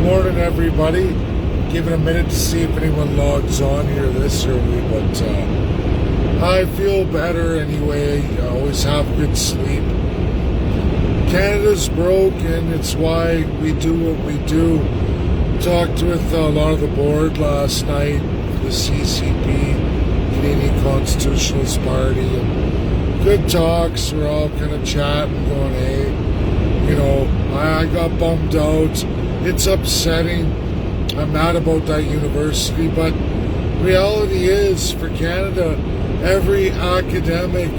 Morning, everybody. Give it a minute to see if anyone logs on here this early, but I feel better anyway. I always have good sleep. Canada's broken. It's why we do what we do. Talked with a lot of the board last night for the CCP, Canadian Constitutionalist Party, and good talks. We're all kind of chatting, going, hey, you know, I got bummed out. It's upsetting. I'm mad about that university, but reality is, for Canada, every academic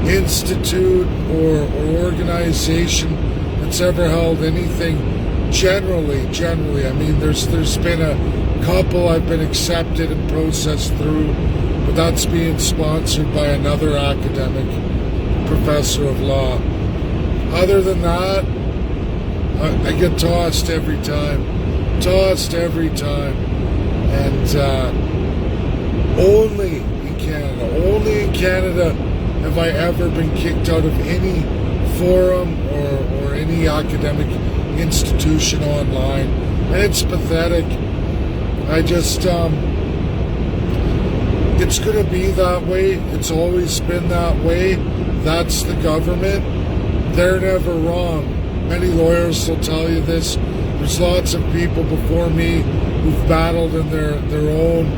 institute or organization that's ever held anything, generally, I mean, there's been a couple I've been accepted and processed through, but that's being sponsored by another academic professor of law. Other than that, I get tossed every time. And only in Canada have I ever been kicked out of any forum or any academic institution online. And it's pathetic. I just, it's going to be that way. It's always been that way. That's the government. They're never wrong. Many lawyers will tell you this. There's lots of people before me who've battled in their own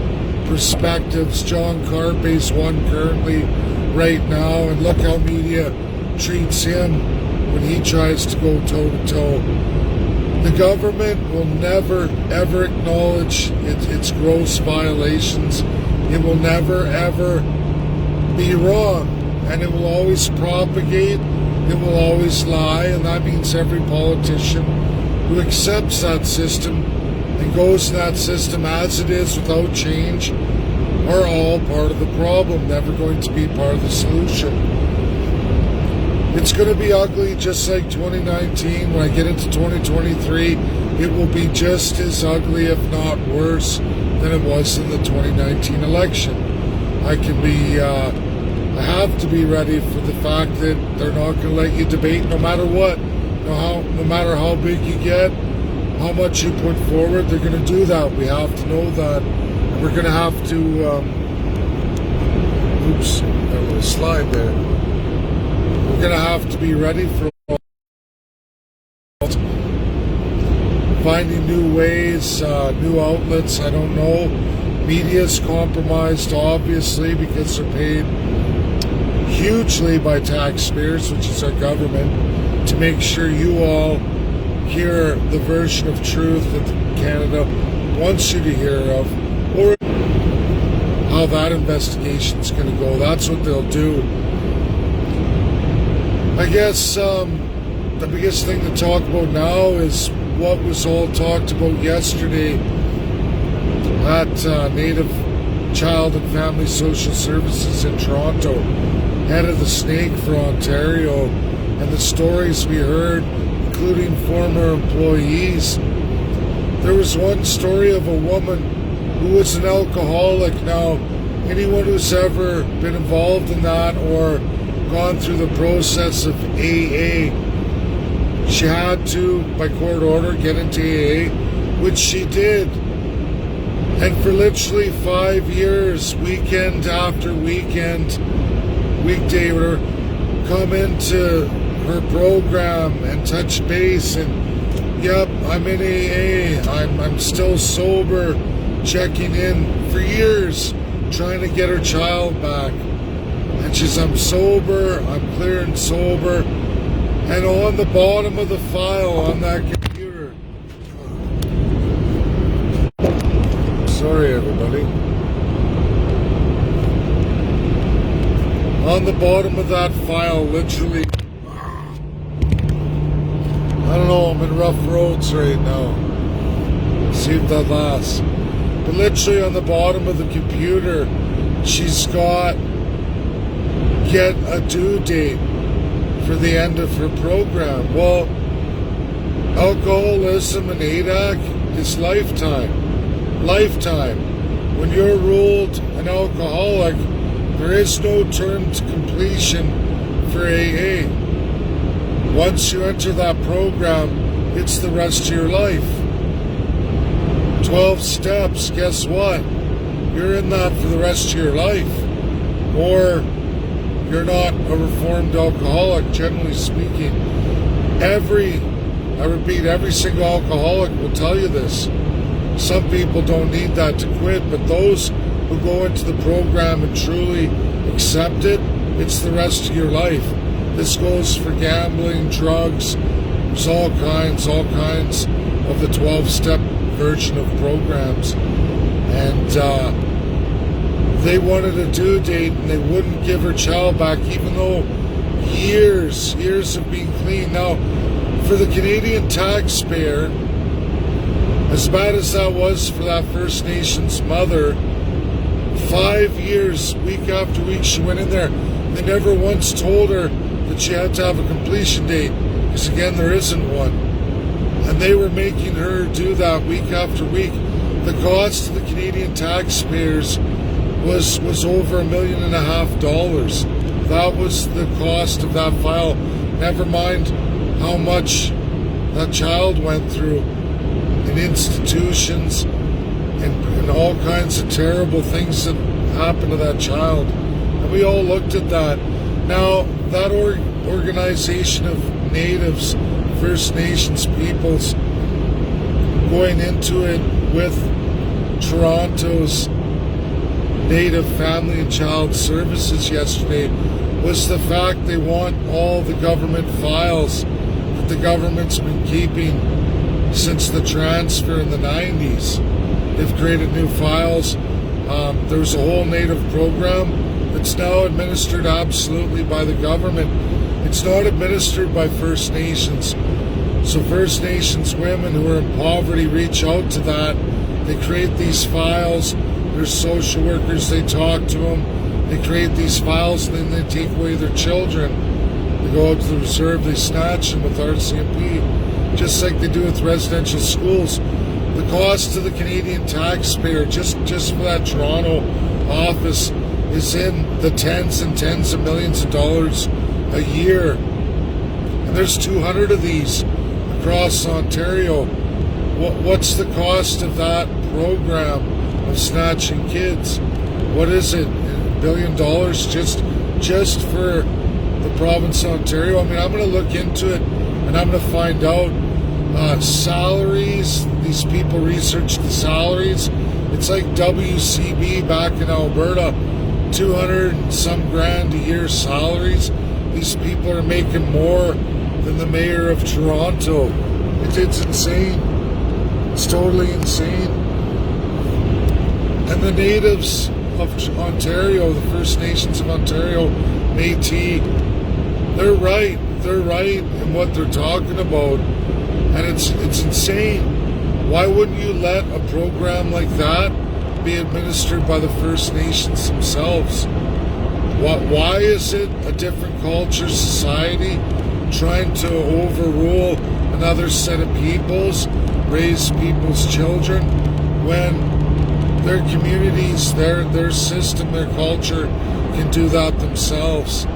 perspectives. John Carpey's one currently right now, and look how media treats him when he tries to go toe-to-toe. The government will never, ever acknowledge its gross violations. It will never, ever be wrong, and it will always propagate. It will always lie, and that means every politician who accepts that system and goes to that system as it is without change are all part of the problem, never going to be part of the solution. It's going to be ugly just like 2019. When I get into 2023, it will be just as ugly, if not worse, than it was in the 2019 election. I have to be ready for the fact that they're not going to let you debate no matter what. No matter how big you get, how much you put forward, they're going to do that. We have to know that. And we're going to have to, oops, got a little slide there. We're going to have to be ready for finding new ways, new outlets, I don't know. Media's compromised, obviously, because they're paid hugely by taxpayers, which is our government, to make sure you all hear the version of truth that Canada wants you to hear of, or how that investigation is going to go. That's what they'll do. I guess the biggest thing to talk about now is what was all talked about yesterday at Native Child and Family Social Services in Toronto, head of the snake for Ontario, and the stories we heard, including former employees. There was one story of a woman who was an alcoholic. Now, anyone who's ever been involved in that or gone through the process of AA, she had to, by court order, get into AA, which she did. And for literally 5 years, weekend after weekend, weekday, or come into her program and touch base and, yep, I'm in AA, I'm still sober, checking in for years, trying to get her child back. And she's, I'm sober, I'm clear and sober. And on the bottom of the file on that computer, sorry everybody, on the bottom of that file, literally, I don't know, I'm in rough roads right now. See if that lasts. But literally on the bottom of the computer, she's got get a due date for the end of her program. Well, alcoholism and ADAC is lifetime. Lifetime. When you're ruled an alcoholic, there is no term to completion for AA. Once you enter that program, it's the rest of your life. 12 steps, guess what? You're in that for the rest of your life. Or you're not a reformed alcoholic, generally speaking. I repeat, every single alcoholic will tell you this. Some people don't need that to quit, but those who go into the program and truly accept it, it's the rest of your life. This goes for gambling, drugs. There's all kinds of the 12-step version of programs. And they wanted a due date, and they wouldn't give her child back, even though years of being clean. Now, for the Canadian taxpayer, as bad as that was for that First Nations mother, 5 years, week after week, she went in there. They never once told her that she had to have a completion date, because again, there isn't one. And they were making her do that week after week. The cost to the Canadian taxpayers was over $1.5 million. That was the cost of that file. Never mind how much that child went through in institutions and all kinds of terrible things that happened to that child. And we all looked at that. Now, that organization of Natives, First Nations peoples, going into it with Toronto's Native Family and Child Services yesterday, was the fact they want all the government files that the government's been keeping since the transfer in the 90s. They've created new files. There's a whole Native program that's now administered absolutely by the government. It's not administered by First Nations. So First Nations women who are in poverty reach out to that. They create these files. There's social workers, they talk to them. They create these files, and then they take away their children. They go out to the reserve, they snatch them with RCMP, just like they do with residential schools. The cost to the Canadian taxpayer, just for that Toronto office, is in the tens and tens of millions of dollars a year. And there's 200 of these across Ontario. What's the cost of that program of snatching kids? What is it? $1 billion just for the province of Ontario? I mean, I'm going to look into it, and I'm going to find out salaries. These people research the salaries. It's like WCB back in Alberta, 200 and some grand a year salaries. These people are making more than the mayor of Toronto. It's insane. It's totally insane. And the natives of Ontario, the First Nations of Ontario, Métis, they're right. They're right in what they're talking about. And it's insane. Why wouldn't you let a program like that be administered by the First Nations themselves? Why is it a different culture, society, trying to overrule another set of peoples, raise people's children, when their communities, their system, their culture can do that themselves?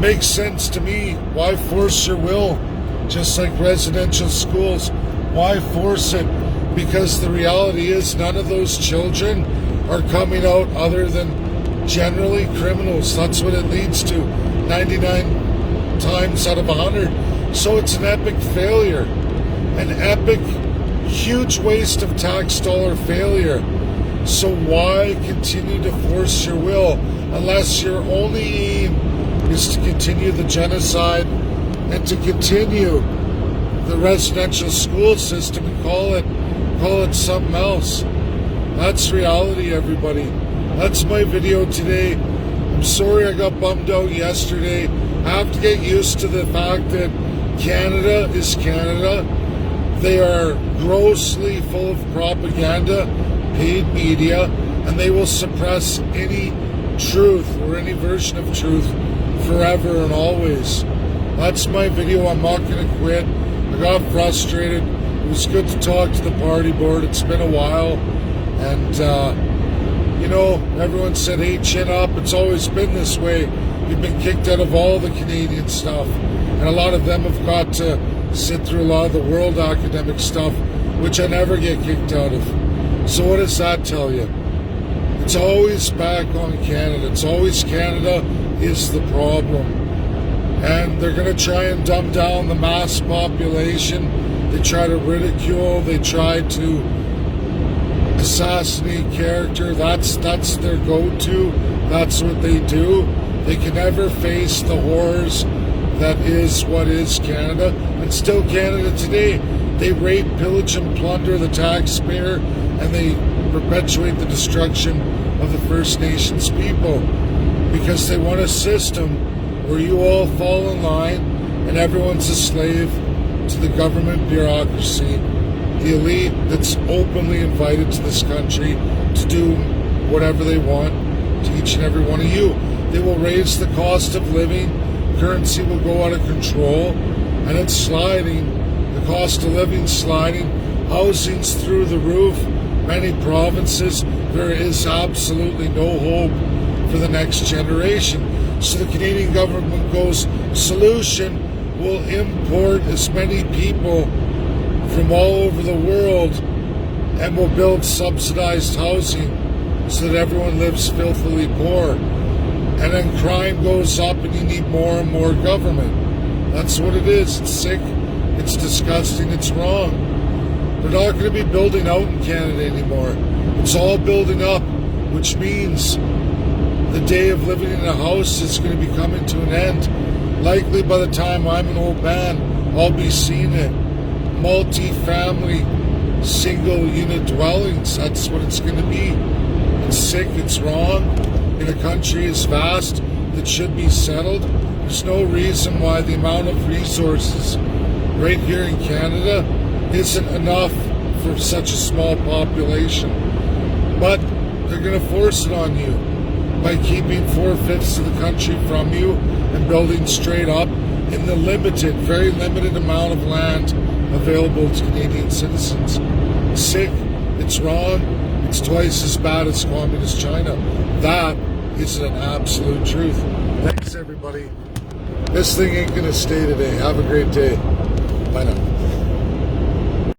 Makes sense to me. Why force your will? Just like residential schools, why force it? Because the reality is none of those children are coming out other than generally criminals. That's what it leads to 99 times out of 100. So it's an epic failure, an epic, huge waste of tax dollar failure. So why continue to force your will unless your only aim is to continue the genocide and to continue the residential school system and call it something else? That's reality, everybody. That's my video today. I'm sorry I got bummed out yesterday. I have to get used to the fact that Canada is Canada. They are grossly full of propaganda, paid media, and they will suppress any truth or any version of truth forever and always. That's my video. I'm not going to quit. I got frustrated. It was good to talk to the party board. It's been a while. And, everyone said, hey, chin up. It's always been this way. You've been kicked out of all the Canadian stuff. And a lot of them have got to sit through a lot of the world academic stuff. which I never get kicked out of. So what does that tell you? It's always back on Canada. It's always Canada is the problem. And they're going to try and dumb down the mass population. They try to ridicule. They try to assassinate character. That's their go-to. That's what they do. They can never face the horrors that is what is Canada. And still Canada today. They rape, pillage, and plunder the taxpayer, and they perpetuate the destruction of the First Nations people because they want a system where you all fall in line and everyone's a slave to the government bureaucracy, the elite that's openly invited to this country to do whatever they want to each and every one of you. They will raise the cost of living, currency will go out of control, and it's sliding, the cost of living sliding, housing's through the roof. Many provinces, there is absolutely no hope for the next generation. So the Canadian government goes, solution, we'll import as many people from all over the world and we'll build subsidized housing so that everyone lives filthily poor. And then crime goes up and you need more and more government. That's what it is. It's sick, it's disgusting, it's wrong. We're not going to be building out in Canada anymore. It's all building up, which means the day of living in a house is going to be coming to an end. Likely by the time I'm an old man, I'll be seeing it. Multi-family, single-unit dwellings, that's what it's going to be. It's sick, it's wrong. In a country as vast that should be settled, there's no reason why the amount of resources right here in Canada isn't enough for such a small population. But they're going to force it on you by keeping 4/5 of the country from you and building straight up in the limited, very limited amount of land available to Canadian citizens. It's sick, it's wrong, it's twice as bad as communist China. That is an absolute truth. Thanks everybody. This thing ain't going to stay today. Have a great day. Bye now.